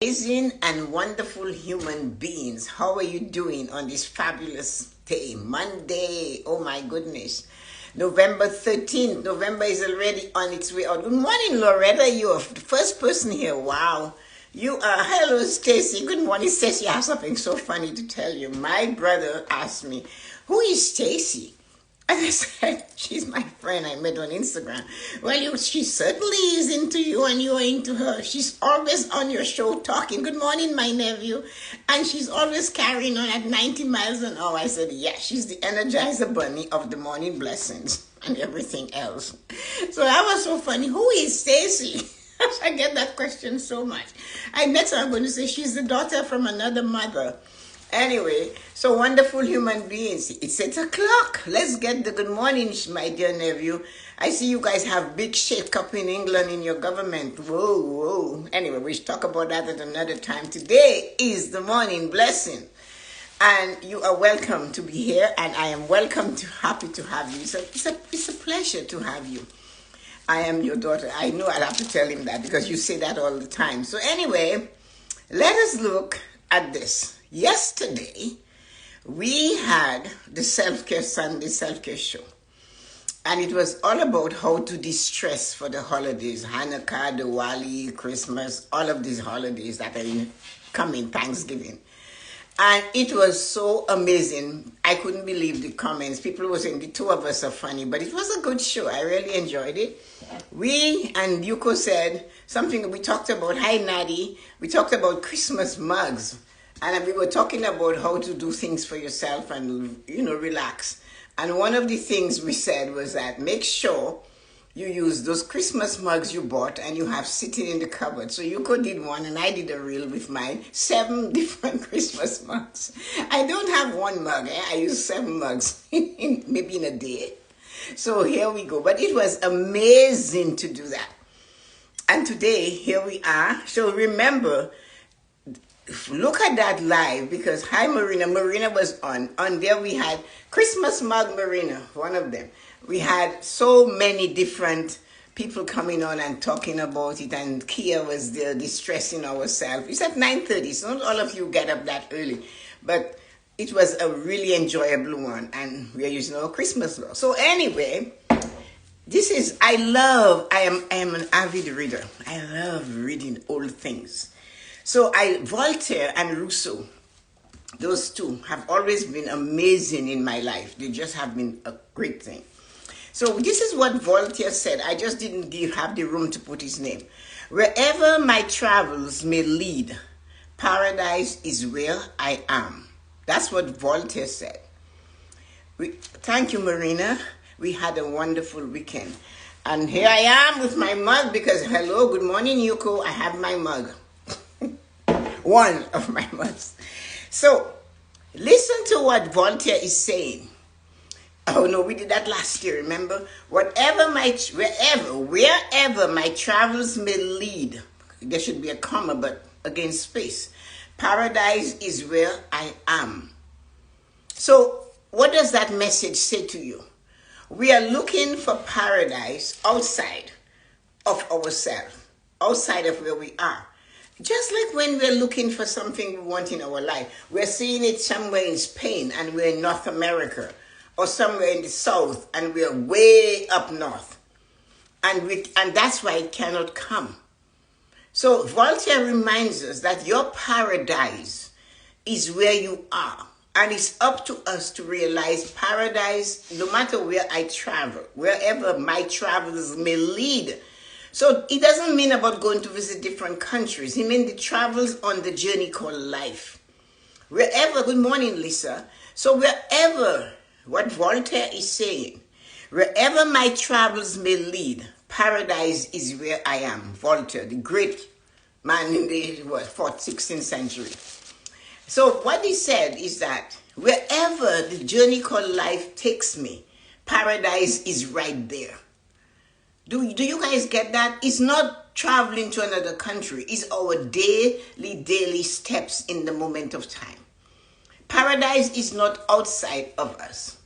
Amazing and wonderful human beings. How are you doing on this fabulous day? Monday. Oh my goodness. November 13th. November is already on its way out. Good morning, Loretta. You are the first person here. Wow. You are. Hello, Stacy. Good morning, Stacy. I have something so funny to tell you. My brother asked me, who is Stacy? And I said, she's my friend. I met on Instagram. Well, she certainly is into you and you are into her. She's always on your show talking. Good morning, my nephew. And she's always carrying on at 90 miles an hour. I said, yeah, she's the Energizer Bunny of the morning blessings and everything else. So that was so funny. Who is Stacy? I get that question so much. I met her. I'm going to say she's the daughter from another mother. Anyway, so wonderful human beings. It's 8 o'clock. Let's get the good morning, my dear nephew. I see you guys have big shake-up in England in your government. Whoa, whoa. Anyway, we'll talk about that at another time. Today is the morning blessing. And you are welcome to be here. And I am happy to have you. It's a pleasure to have you. I am your daughter. I know I'll have to tell him that because you say that all the time. So anyway, let us look at this. Yesterday, we had the Sunday self-care show. And it was all about how to distress for the holidays. Hanukkah, Diwali, Christmas, all of these holidays that are coming, Thanksgiving. And it was so amazing. I couldn't believe the comments. People were saying the two of us are funny, but it was a good show. I really enjoyed it. We and Yuko said something. We talked about, hi Nadi, we talked about Christmas mugs. And we were talking about how to do things for yourself and, relax. And one of the things we said was that make sure you use those Christmas mugs you bought and you have sitting in the cupboard. So Yuko did one and I did a reel with mine. 7 different Christmas mugs. I don't have one mug. I use 7 mugs, maybe in a day. So here we go. But it was amazing to do that. And today, here we are. So remember, look at that live because hi Marina. Marina was on. On there we had Christmas mug Marina, one of them. We had so many different people coming on and talking about it, and Kia was there distressing ourselves. It's at 9:30, so not all of you get up that early. But it was a really enjoyable one, and we are using our Christmas law. So anyway, I am an avid reader. I love reading old things. So Voltaire and Rousseau, those two have always been amazing in my life. They just have been a great thing. So this is what Voltaire said. I just didn't have the room to put his name. Wherever my travels may lead, paradise is where I am. That's what Voltaire said. Thank you, Marina. We had a wonderful weekend. And here I am with my mug because, hello, good morning, Yuko. I have my mug. One of my mugs. So, listen to what Voltaire is saying. Oh no, we did that last year, remember? Wherever my travels may lead, there should be a comma, but against space. Paradise is where I am. So, what does that message say to you? We are looking for paradise outside of ourselves, outside of where we are. Just like when we're looking for something we want in our life, we're seeing it somewhere in Spain and we're in North America, or somewhere in the South and we're way up north. And that's why it cannot come. So Voltaire reminds us that your paradise is where you are. And it's up to us to realize paradise, no matter where I travel, wherever my travels may lead. So it doesn't mean about going to visit different countries. It means the travels on the journey called life. Wherever, good morning, Lisa. So wherever, what Voltaire is saying, wherever my travels may lead, paradise is where I am. Voltaire, the great man in the 16th century. So what he said is that wherever the journey called life takes me, paradise is right there. Do you guys get that? It's not traveling to another country. It's our daily steps in the moment of time. Paradise is not outside of us.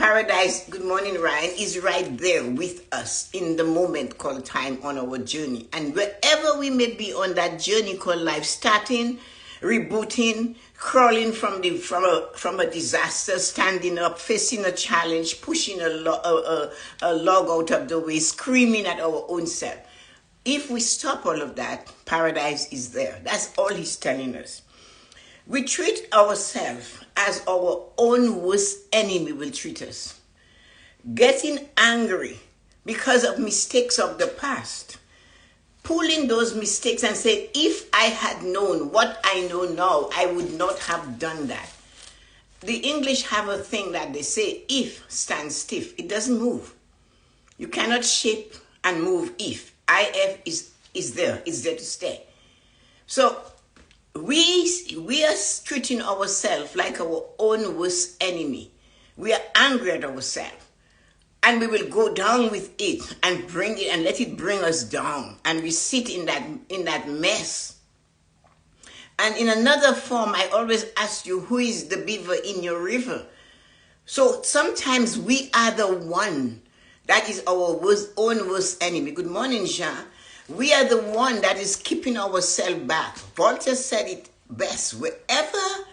Paradise, good morning, Ryan, is right there with us in the moment called time on our journey. And wherever we may be on that journey called life, starting, rebooting, crawling from a disaster, standing up, facing a challenge, pushing a log out of the way, screaming at our own self. If we stop all of that, paradise is there. That's all he's telling us. We treat ourselves as our own worst enemy will treat us. Getting angry because of mistakes of the past. Pulling those mistakes and saying, if I had known what I know now, I would not have done that. The English have a thing that they say, if stands stiff. It doesn't move. You cannot shape and move if. IF is there. It's there to stay. So we are treating ourselves like our own worst enemy. We are angry at ourselves. And we will go down with it and bring it and let it bring us down. And we sit in that mess. And in another form, I always ask you, who is the beaver in your river? So sometimes we are the one that is our own worst enemy. Good morning, Jean. We are the one that is keeping ourselves back. Voltaire said it best. Wherever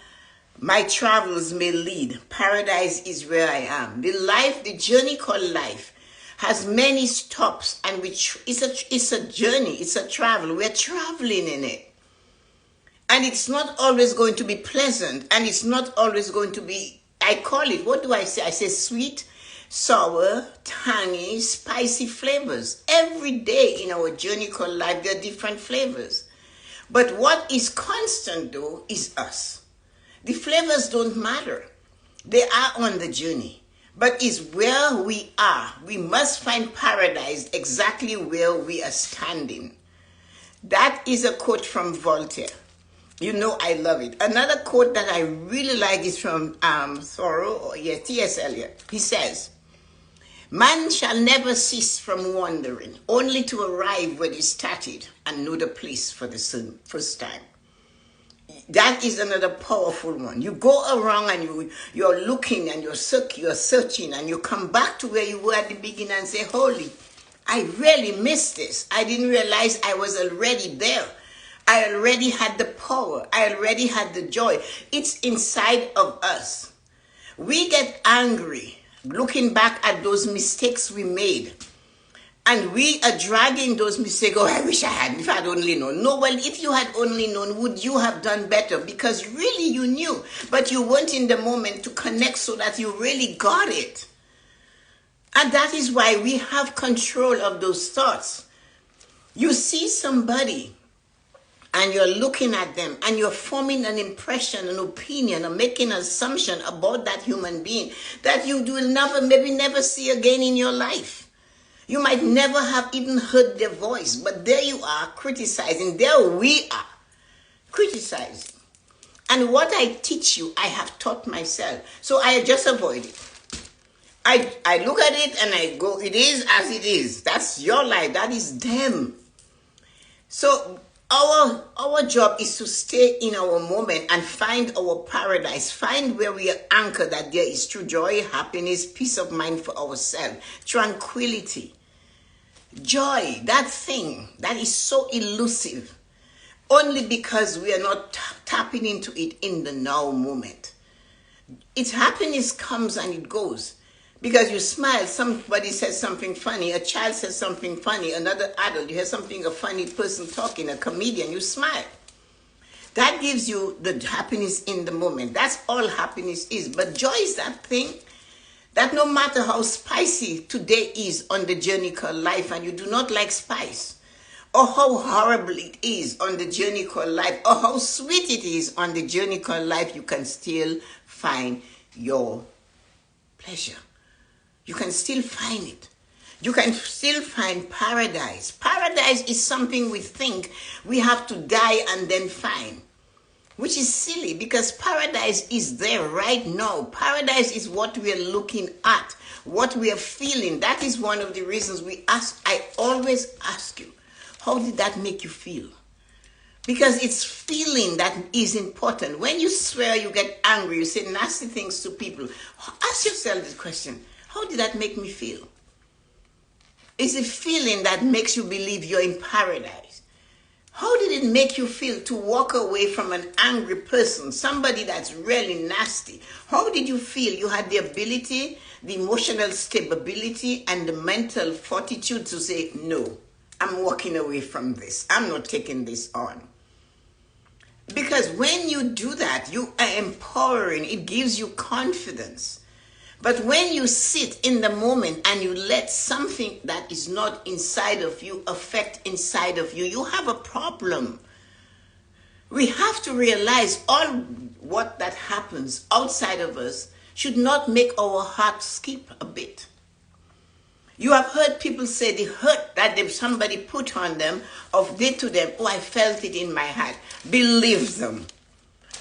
my travels may lead, paradise is where I am. The journey called life has many stops, and it's a journey, it's a travel. We're traveling in it. And it's not always going to be pleasant, and it's not always going to be, I call it, what do I say? I say sweet, sour, tangy, spicy flavors. Every day in our journey called life, there are different flavors. But what is constant, though, is us. The flavors don't matter. They are on the journey. But it's where we are. We must find paradise exactly where we are standing. That is a quote from Voltaire. You know I love it. Another quote that I really like is from T.S. Eliot. He says, man shall never cease from wandering, only to arrive where he started and know the place for the first time. That is another powerful one. You go around and you're looking and you're searching and you come back to where you were at the beginning and say, holy, I really missed this. I didn't realize I was already there. I already had the power. I already had the joy. It's inside of us. We get angry looking back at those mistakes we made. And we are dragging those mistakes. Oh, I wish I had, if I had only known. No, well, if you had only known, would you have done better? Because really you knew, but you weren't in the moment to connect so that you really got it. And that is why we have control of those thoughts. You see somebody and you're looking at them and you're forming an impression, an opinion, or making an assumption about that human being that you will never see again in your life. You might never have even heard their voice, but there you are criticizing. There we are criticizing. And what I teach you, I have taught myself. So I just avoid it. I look at it and I go, it is as it is. That's your life. That is them. So our job is to stay in our moment and find our paradise. Find where we are anchored, that there is true joy, happiness, peace of mind for ourselves, tranquility. Joy, that thing that is so elusive, only because we are not tapping into it in the now moment. Its happiness comes and it goes. Because you smile, somebody says something funny, a child says something funny, another adult, you hear something, a funny person talking, a comedian, you smile. That gives you the happiness in the moment. That's all happiness is. But joy is that thing that no matter how spicy today is on the journey called life, and you do not like spice, or how horrible it is on the journey called life, or how sweet it is on the journey called life, you can still find your pleasure. You can still find it. You can still find paradise. Paradise is something we think we have to die and then find, which is silly, because paradise is there right now. Paradise is what we are looking at, what we are feeling. That is one of the reasons I always ask you, how did that make you feel? Because it's feeling that is important. When you swear, you get angry, you say nasty things to people. Ask yourself this question: how did that make me feel? Is it feeling that makes you believe you're in paradise? How did it make you feel to walk away from an angry person, somebody that's really nasty? How did you feel? You had the ability, the emotional stability, and the mental fortitude to say, no, I'm walking away from this. I'm not taking this on. Because when you do that, you are empowering. It gives you confidence. But when you sit in the moment and you let something that is not inside of you affect inside of you, you have a problem. We have to realize all what that happens outside of us should not make our heart skip a bit. You have heard people say the hurt that somebody put on them, did to them, oh, I felt it in my heart. Believe them.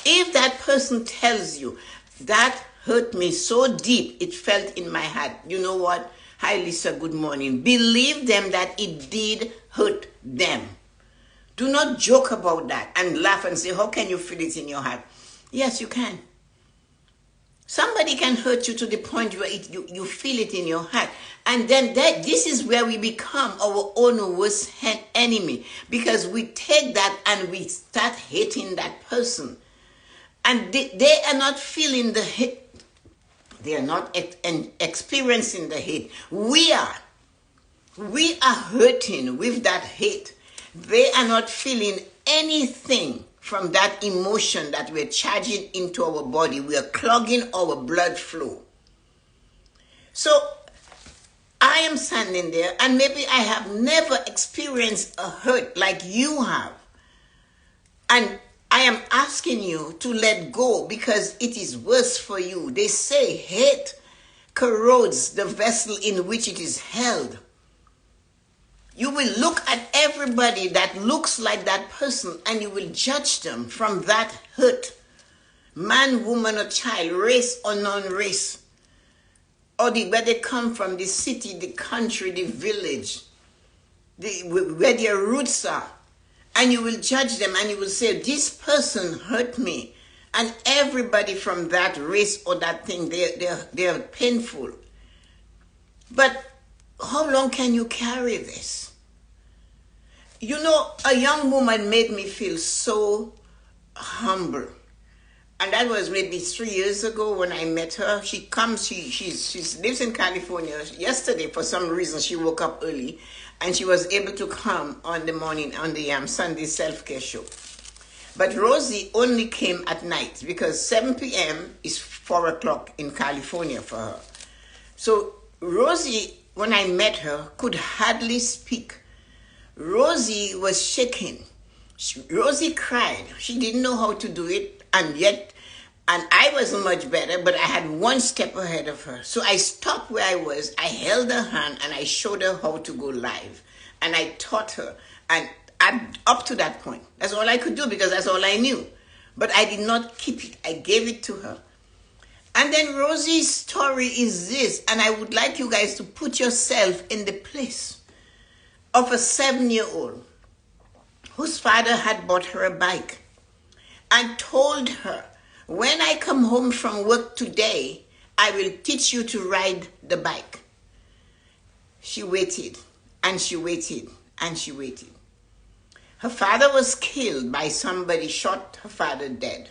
If that person tells you that hurt me so deep, it felt in my heart, you know what? Hi, Lisa, good morning. Believe them that it did hurt them. Do not joke about that and laugh and say, how can you feel it in your heart? Yes, you can. Somebody can hurt you to the point where you feel it in your heart. And then this is where we become our own worst enemy. Because we take that and we start hating that person. And they are not feeling the hate. They are not experiencing the hate. We are hurting with that hate. They are not feeling anything from that emotion that we're charging into our body. We are clogging our blood flow. So I am standing there, and maybe I have never experienced a hurt like you have. And I am asking you to let go because it is worse for you. They say hate corrodes the vessel in which it is held. You will look at everybody that looks like that person and you will judge them from that hurt. Man, woman, or child, race or non-race. Or where they come from, the city, the country, the village, where their roots are. And you will judge them and you will say, this person hurt me. And everybody from that race or that thing, they're painful. But how long can you carry this? You know, a young woman made me feel so humble. And that was maybe 3 years ago when I met her. She lives in California. Yesterday, for some reason, she woke up early. And she was able to come on the Sunday self-care show. But Rosie only came at night because 7 p.m. is 4 o'clock in California for her. So Rosie, when I met her, could hardly speak. Rosie was shaking. Rosie cried. She didn't know how to do it, and I wasn't much better, but I had one step ahead of her. So I stopped where I was, I held her hand, and I showed her how to go live. And I taught her. And up to that point, that's all I could do because that's all I knew. But I did not keep it. I gave it to her. And then Rosie's story is this, and I would like you guys to put yourself in the place of a 7-year-old whose father had bought her a bike and told her, when I come home from work today, I will teach you to ride the bike. She waited, and she waited, and she waited. Her father was killed by somebody, shot her father dead.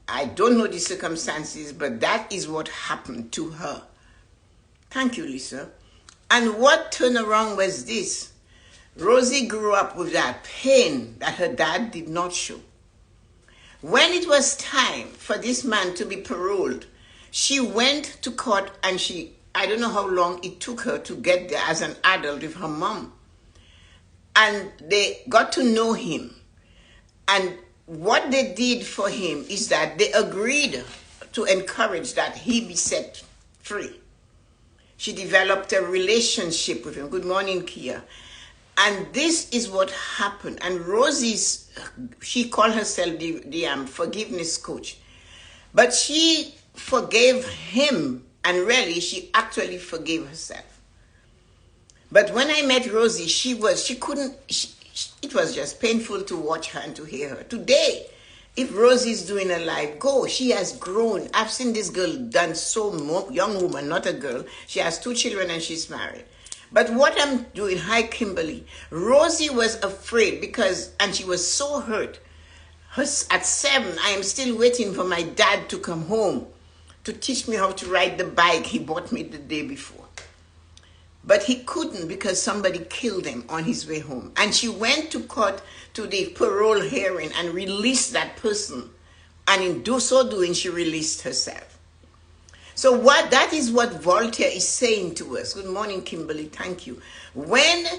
I don't know the circumstances, but that is what happened to her. Thank you, Lisa. And what turned around was this. Rosie grew up with that pain that her dad did not show. When it was time for this man to be paroled, she went to court and I don't know how long it took her to get there as an adult with her mom. And they got to know him. And what they did for him is that they agreed to encourage that he be set free. She developed a relationship with him. Good morning, Kia. And this is what happened. And she called herself the forgiveness coach. But she forgave him, and really, she actually forgave herself. But when I met Rosie, she it was just painful to watch her and to hear her. Today, if Rosie's doing a live, go. She has grown. I've seen this girl done so more, young woman, not a girl. She has 2 children and she's married. But what I'm doing, hi Kimberly, Rosie was afraid and she was so hurt. At 7, I am still waiting for my dad to come home to teach me how to ride the bike he bought me the day before. But he couldn't because somebody killed him on his way home. And she went to court to the parole hearing and released that person. And in so doing, she released herself. So that is what Voltaire is saying to us. Good morning, Kimberly. Thank you. Wherever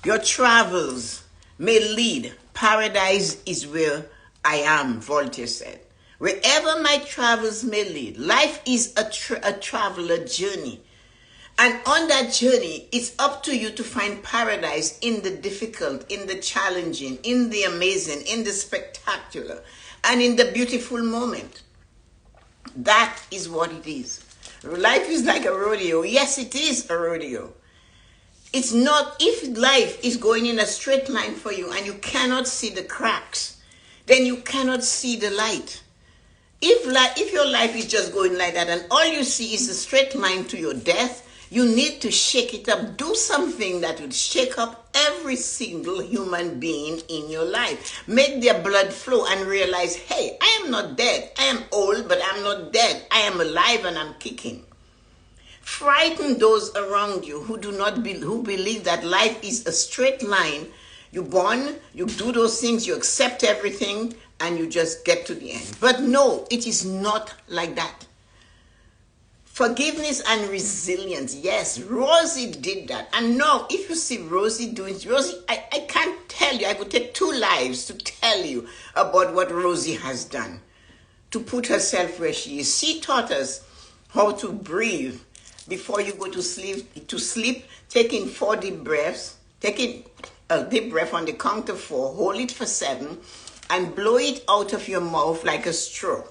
your travels may lead, paradise is where I am, Voltaire said. Wherever my travels may lead, life is a traveler journey. And on that journey, it's up to you to find paradise in the difficult, in the challenging, in the amazing, in the spectacular, and in the beautiful moment. That is what it is. Life is like a rodeo. Yes, it is a rodeo. It's not, if life is going in a straight line for you and you cannot see the cracks, then you cannot see the light. If your life is just going like that and all you see is a straight line to your death, you need to shake it up. Do something that will shake up every single human being in your life. Make their blood flow and realize, hey, I am not dead. I am old, but I'm not dead. I am alive and I'm kicking. Frighten those around you who who believe that life is a straight line. You're born, you do those things, you accept everything, and you just get to the end. But no, it is not like that. Forgiveness and resilience. Yes, Rosie did that. And now, if you see Rosie, I can't tell you. I could take 2 lives to tell you about what Rosie has done to put herself where she is. She taught us how to breathe before you go to sleep, taking 4 deep breaths, taking a deep breath on the count of 4, hold it for 7, and blow it out of your mouth like a straw.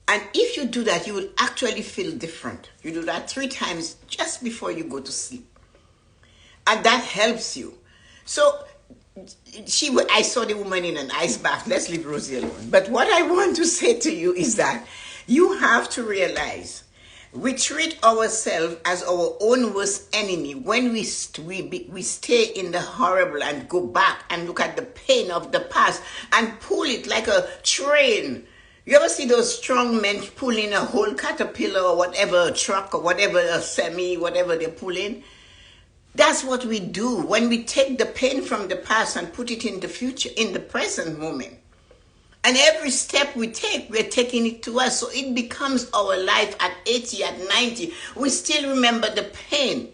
And if you do that, you will actually feel different. You do that 3 times just before you go to sleep. And that helps you. So I saw the woman in an ice bath. Let's leave Rosie alone. But what I want to say to you is that you have to realize we treat ourselves as our own worst enemy when we stay in the horrible and go back and look at the pain of the past and pull it like a train. You ever see those strong men pulling a whole caterpillar or whatever, a truck or whatever, a semi, whatever they're pulling? That's what we do when we take the pain from the past and put it in the future, in the present moment. And every step we take, we're taking it to us. So it becomes our life at 80, at 90. We still remember the pain.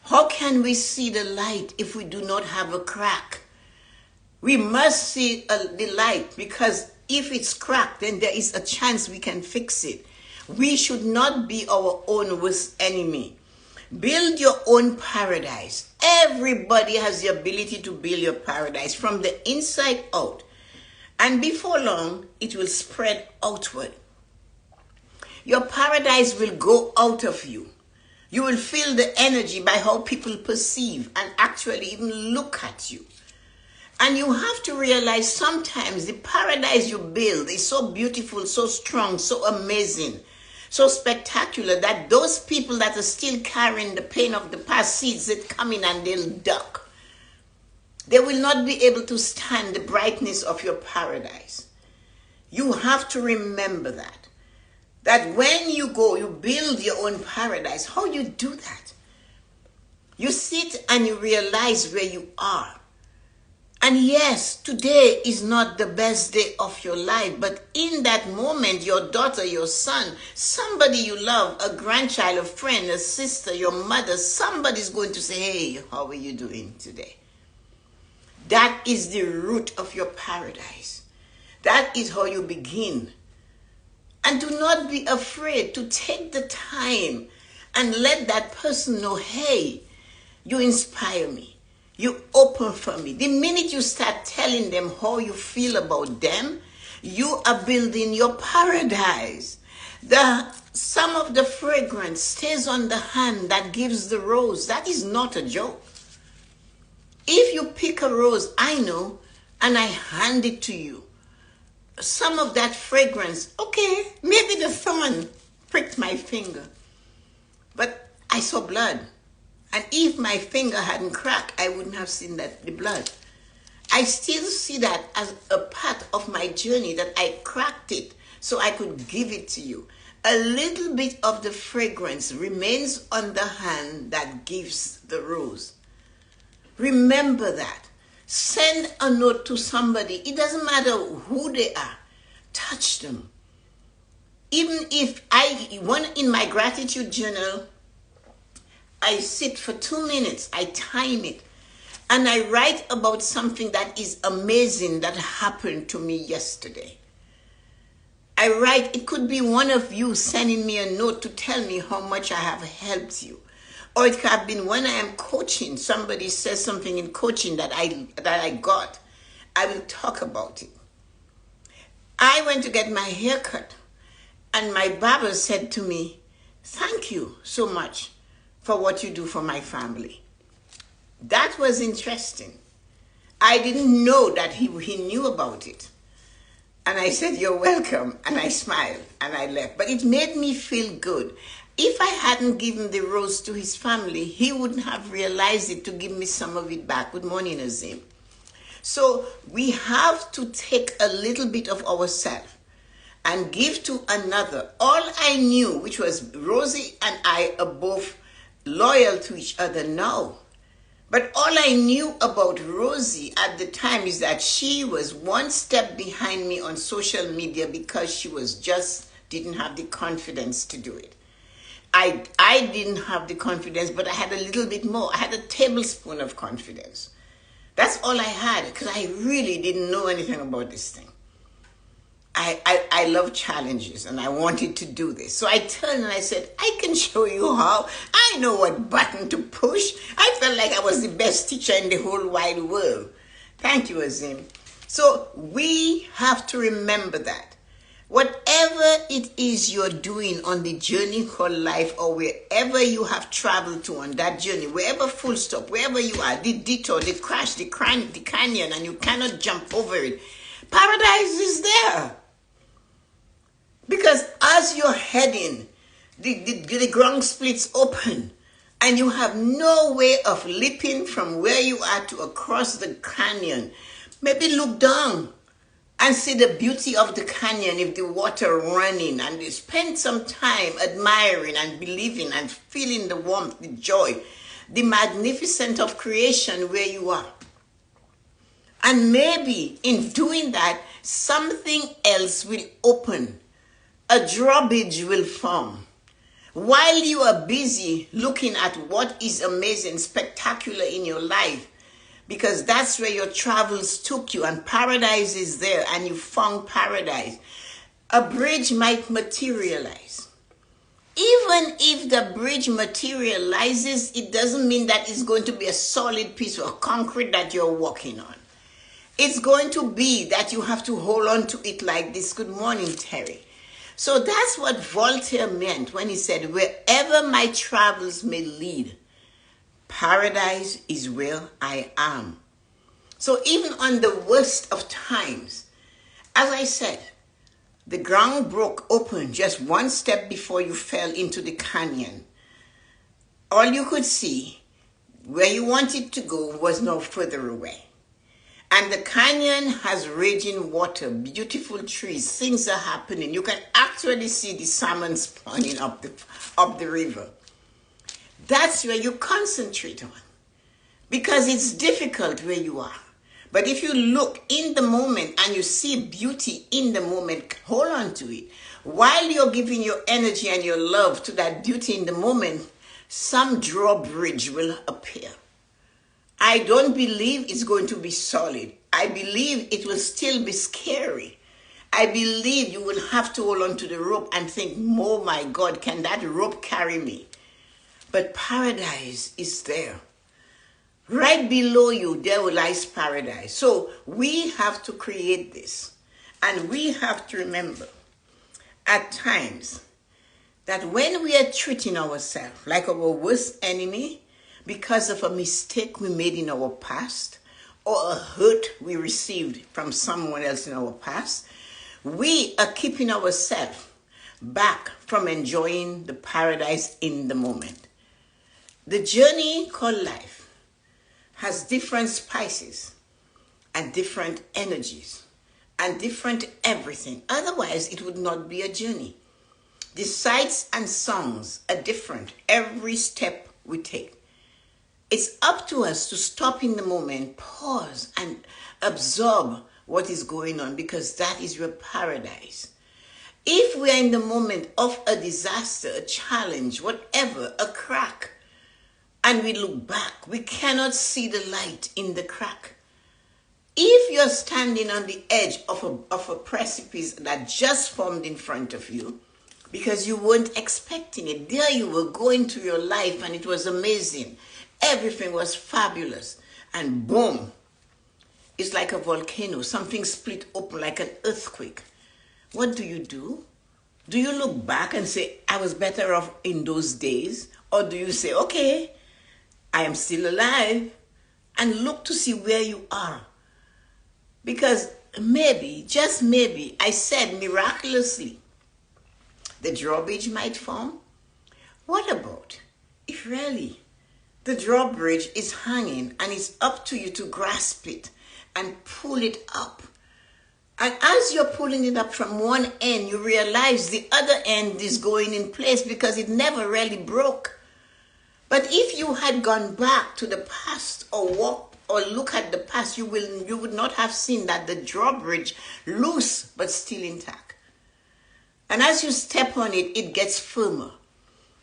How can we see the light if we do not have a crack? We must see the light, because if it's cracked, then there is a chance we can fix it. We should not be our own worst enemy. Build your own paradise. Everybody has the ability to build your paradise from the inside out. And before long, it will spread outward. Your paradise will go out of you. You will feel the energy by how people perceive and actually even look at you. And you have to realize sometimes the paradise you build is so beautiful, so strong, so amazing, so spectacular that those people that are still carrying the pain of the past sees it coming and they'll duck. They will not be able to stand the brightness of your paradise. You have to remember that when you go, you build your own paradise. How you do that? You sit and you realize where you are. And yes, today is not the best day of your life, but in that moment, your daughter, your son, somebody you love, a grandchild, a friend, a sister, your mother, somebody's going to say, hey, how are you doing today? That is the root of your paradise. That is how you begin. And do not be afraid to take the time and let that person know, hey, you inspire me. You open for me. The minute you start telling them how you feel about them, you are building your paradise. Some of the fragrance stays on the hand that gives the rose. That is not a joke. If you pick a rose, I know, and I hand it to you, some of that fragrance, okay, maybe the thorn pricked my finger, but I saw blood. And if my finger hadn't cracked, I wouldn't have seen the blood. I still see that as a part of my journey, that I cracked it so I could give it to you. A little bit of the fragrance remains on the hand that gives the rose. Remember that. Send a note to somebody. It doesn't matter who they are. Touch them. Even if in my gratitude journal, I sit for 2 minutes, I time it, and I write about something that is amazing that happened to me yesterday. I write, it could be one of you sending me a note to tell me how much I have helped you. Or it could have been when I am coaching, somebody says something in coaching that I got. I will talk about it. I went to get my hair cut, and my barber said to me, "Thank you so much for what you do for my family." That was interesting. I didn't know that he knew about it. And I said, "You're welcome." And I smiled and I left. But it made me feel good. If I hadn't given the rose to his family, he wouldn't have realized it to give me some of it back. Good morning, Azim. So we have to take a little bit of ourselves and give to another. All I knew, which was Rosie and I are both loyal to each other now. But all I knew about Rosie at the time is that she was one step behind me on social media because she didn't have the confidence to do it. I didn't have the confidence, but I had a little bit more. I had a tablespoon of confidence. That's all I had, because I really didn't know anything about this thing. I love challenges, and I wanted to do this. So I turned and I said, "I can show you how. I know what button to push." I felt like I was the best teacher in the whole wide world. Thank you, Azim. So we have to remember that. Whatever it is you're doing on the journey called life, or wherever you have traveled to on that journey, wherever full stop, wherever you are, the detour, the crash, the canyon, and you cannot jump over it, paradise is there. Because as you're heading, the ground splits open, and you have no way of leaping from where you are to across the canyon. Maybe look down and see the beauty of the canyon if the water running, and you spend some time admiring and believing and feeling the warmth, the joy, the magnificence of creation where you are. And maybe in doing that, something else will open. A drawbridge will form. While you are busy looking at what is amazing, spectacular in your life, because that's where your travels took you, and paradise is there, and you found paradise, a bridge might materialize. Even if the bridge materializes, it doesn't mean that it's going to be a solid piece of concrete that you're walking on. It's going to be that you have to hold on to it like this. Good morning, Terry. So that's what Voltaire meant when he said, "Wherever my travels may lead, paradise is where I am." So even on the worst of times, as I said, the ground broke open just one step before you fell into the canyon. All you could see where you wanted to go was no further away. And the canyon has raging water, beautiful trees, things are happening. You can actually see the salmon spawning up the river. That's where you concentrate on, because it's difficult where you are. But if you look in the moment and you see beauty in the moment, hold on to it. While you're giving your energy and your love to that beauty in the moment, some drawbridge will appear. I don't believe it's going to be solid. I believe it will still be scary. I believe you will have to hold on to the rope and think, "Oh my God, can that rope carry me?" But paradise is there. Right below you, there lies paradise. So we have to create this. And we have to remember at times that when we are treating ourselves like our worst enemy, because of a mistake we made in our past or a hurt we received from someone else in our past, we are keeping ourselves back from enjoying the paradise in the moment. The journey called life has different spices and different energies and different everything. Otherwise, it would not be a journey. The sights and sounds are different every step we take. It's up to us to stop in the moment, pause, and absorb what is going on, because that is your paradise. If we are in the moment of a disaster, a challenge, whatever, a crack, and we look back, we cannot see the light in the crack. If you're standing on the edge of a precipice that just formed in front of you, because you weren't expecting it, there you were going through your life and it was amazing. Everything was fabulous. And boom, it's like a volcano. Something split open like an earthquake. What do? Do you look back and say, I was better off in those days? Or do you say, okay, I am still alive, and look to see where you are? Because maybe, just maybe, I said miraculously, the drawbridge might form. What about if really the drawbridge is hanging and it's up to you to grasp it and pull it up? And as you're pulling it up from one end, you realize the other end is going in place because it never really broke. But if you had gone back to the past or walked or look at the past, you would not have seen that the drawbridge loose but still intact. And as you step on it, it gets firmer.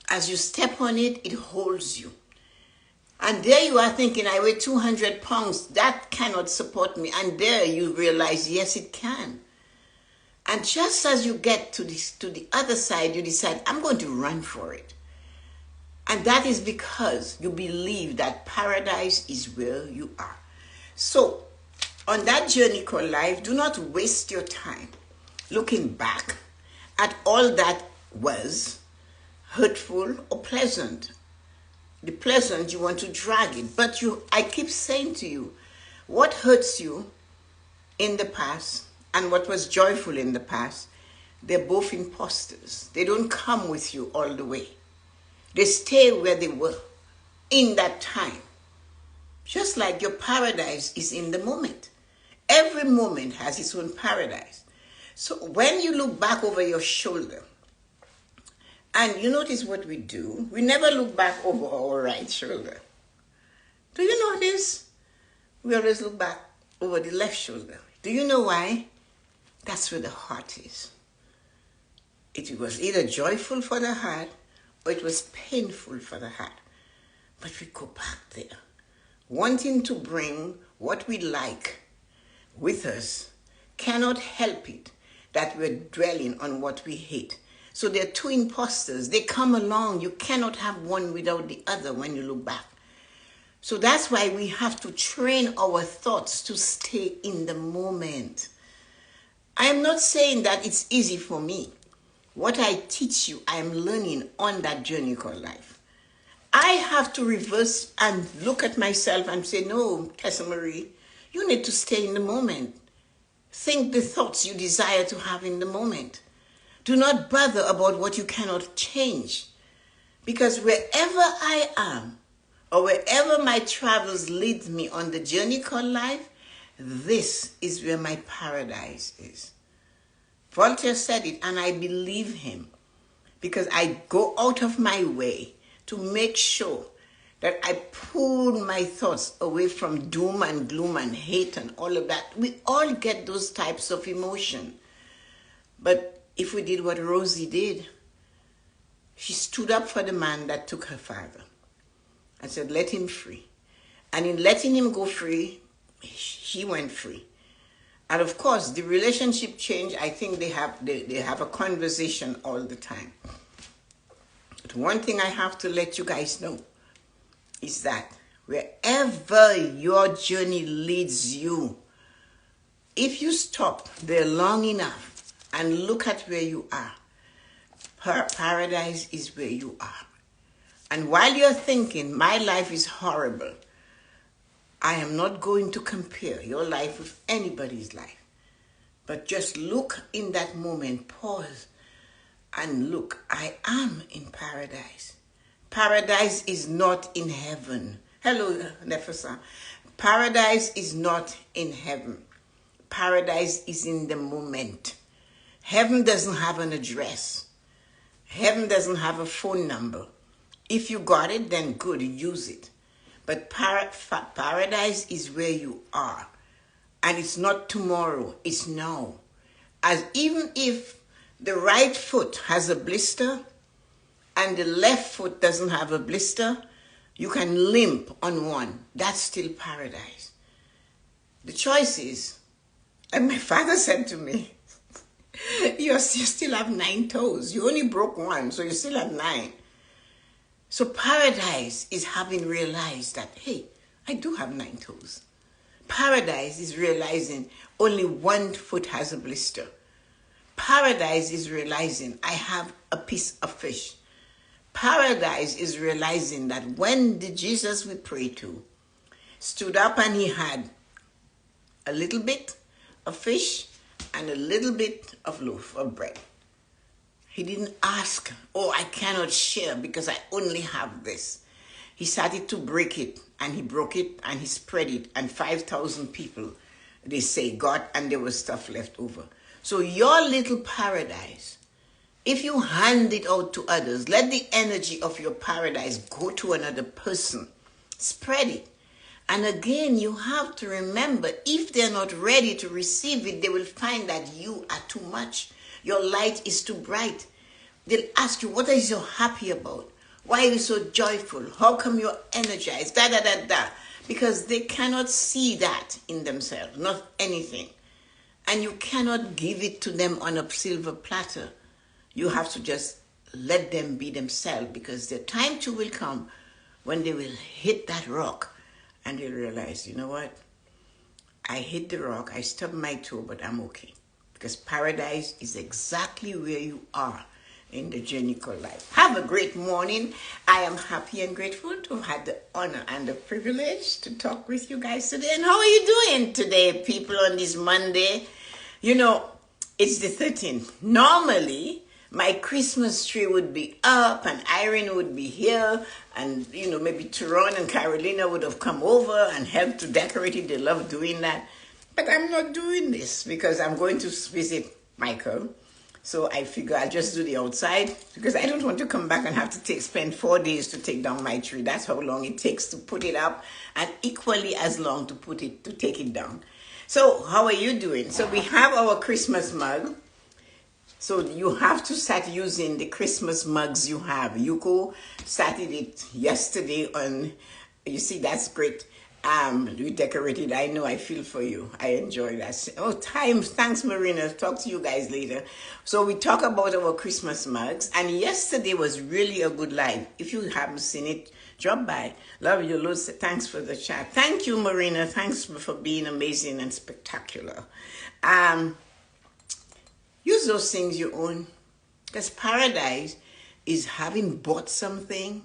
As you step on it, it holds you. And there you are thinking, I weigh 200 pounds. That cannot support me. And there you realize, yes, it can. And just as you get to the other side, you decide, I'm going to run for it. And that is because you believe that paradise is where you are. So, on that journey called life, do not waste your time looking back at all that was hurtful or pleasant. The pleasant, you want to drag it. But I keep saying to you, what hurts you in the past and what was joyful in the past, they're both imposters. They don't come with you all the way. They stay where they were in that time. Just like your paradise is in the moment. Every moment has its own paradise. So when you look back over your shoulder, and you notice what we do, we never look back over our right shoulder. Do you notice? We always look back over the left shoulder. Do you know why? That's where the heart is. It was either joyful for the heart or it was painful for the heart. But we go back there, wanting to bring what we like with us, cannot help it that we're dwelling on what we hate. So they're two imposters. They come along. You cannot have one without the other when you look back. So that's why we have to train our thoughts to stay in the moment. I am not saying that it's easy for me. What I teach you, I am learning on that journey called life. I have to reverse and look at myself and say, no, Tessa-Marie, you need to stay in the moment. Think the thoughts you desire to have in the moment. Do not bother about what you cannot change. Because wherever I am, or wherever my travels lead me on the journey called life, this is where my paradise is. Voltaire said it, and I believe him. Because I go out of my way to make sure that I pull my thoughts away from doom and gloom and hate and all of that. We all get those types of emotion. But if we did what Rosie did, she stood up for the man that took her father and said, let him free. And in letting him go free, he went free. And of course, the relationship changed. I think they have a conversation all the time. But one thing I have to let you guys know is that wherever your journey leads you, if you stop there long enough and look at where you are, paradise is where you are. And while you're thinking, my life is horrible, I am not going to compare your life with anybody's life. But just look in that moment, pause, and look, I am in paradise. Paradise is not in heaven. Hello, Nefesa. Paradise is not in heaven. Paradise is in the moment. Heaven doesn't have an address. Heaven doesn't have a phone number. If you got it, then good, use it. But paradise is where you are. And it's not tomorrow, it's now. As even if the right foot has a blister and the left foot doesn't have a blister, you can limp on one. That's still paradise. The choice is, and my father said to me, you still have 9 toes. You only broke one, so you still have 9. So paradise is having realized that, hey, I do have 9 toes. Paradise is realizing only one foot has a blister. Paradise is realizing I have a piece of fish. Paradise is realizing that when the Jesus we pray to stood up and he had a little bit of fish and a little bit of loaf of bread. He didn't ask, oh, I cannot share because I only have this. He started to break it, and he broke it, and he spread it, and 5,000 people, they say, got, and there was stuff left over. So your little paradise, if you hand it out to others, let the energy of your paradise go to another person. Spread it. And again, you have to remember, if they're not ready to receive it, they will find that you are too much. Your light is too bright. They'll ask you, what are you so happy about? Why are you so joyful? How come you're energized? Da, da, da, da. Because they cannot see that in themselves, not anything. And you cannot give it to them on a silver platter. You have to just let them be themselves, because the time too will come when they will hit that rock and they'll realize, you know what? I hit the rock, I stubbed my toe, but I'm okay. Because paradise is exactly where you are in the journey called life. Have a great morning. I am happy and grateful to have had the honor and the privilege to talk with you guys today. And how are you doing today, people, on this Monday? You know, it's the 13th. Normally, my Christmas tree would be up and Irene would be here, and, you know, maybe Tyrone and Carolina would have come over and helped to decorate it. They love doing that. But I'm not doing this because I'm going to visit Michael. So I figure I'll just do the outside, because I don't want to come back and have to spend 4 days to take down my tree. That's how long it takes to put it up, and equally as long to take it down. So how are you doing? So we have our Christmas mug. So you have to start using the Christmas mugs you have. Yuko started it yesterday on, you see, that's great. We decorated. I know, I feel for you. I enjoy that. Oh, thanks, Marina. Talk to you guys later. So we talk about our Christmas mugs, and yesterday was really a good live. If you haven't seen it, drop by. Love you, loads. Thanks for the chat. Thank you, Marina. Thanks for being amazing and spectacular. Use those things you own, because paradise is having bought something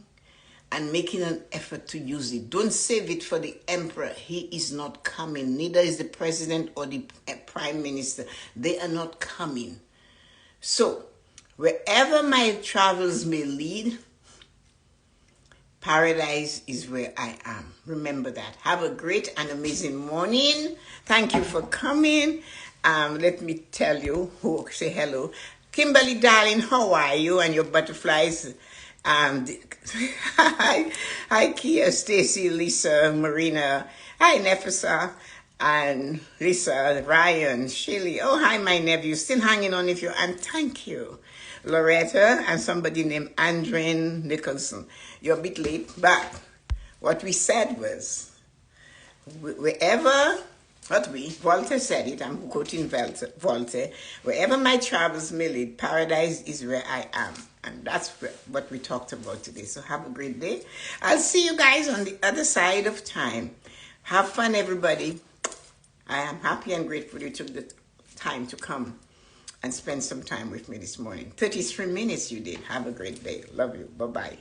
and making an effort to use it. Don't save it for the emperor. He is not coming. Neither is the president or the prime minister. They are not coming. So, wherever my travels may lead, paradise is where I am. Remember that. Have a great and amazing morning. Thank you for coming. Let me tell you who say hello. Kimberly, darling, how are you and your butterflies? Hi, Kia, Stacy, Lisa, Marina. Hi, Nefesa, and Lisa, Ryan, Shelly. Oh, hi, my nephew. Still hanging on if you, and thank you. Loretta and somebody named Andrine Nicholson. You're a bit late, but what we said was, Voltaire said it, I'm quoting Voltaire, wherever my travels may lead, paradise is where I am. And that's what we talked about today. So have a great day. I'll see you guys on the other side of time. Have fun, everybody. I am happy and grateful you took the time to come and spend some time with me this morning. 33 minutes you did. Have a great day. Love you. Bye-bye.